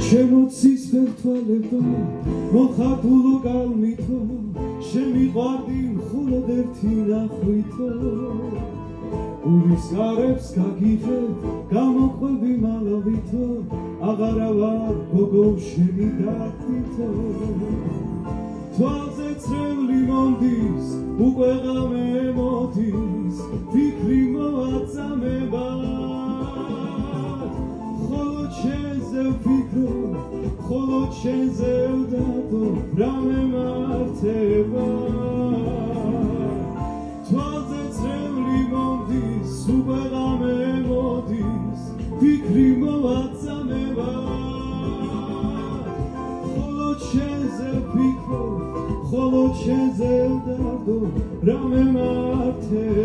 შემოცის ფერთვალებო მოხატულო კალმითო შემიყვარდი მხოლოდ ერთი ნახვითო გულის გარებს გაგიღებ გამოყვები მალავითო აღარა ვარ გოგო შენი დათვითო თვალზე წრემლი მომდის უკვე ღამე მოდის ფიქრი მოაწამება ხოლო შენზე ვდადო რამე მართება თვალზე წრემლი მომდის უკვე ღამე მოდის ფიქრი მოაწამება ხოლო შენზე ვფიქრო ხოლო შენზე ვდადო რამე მართება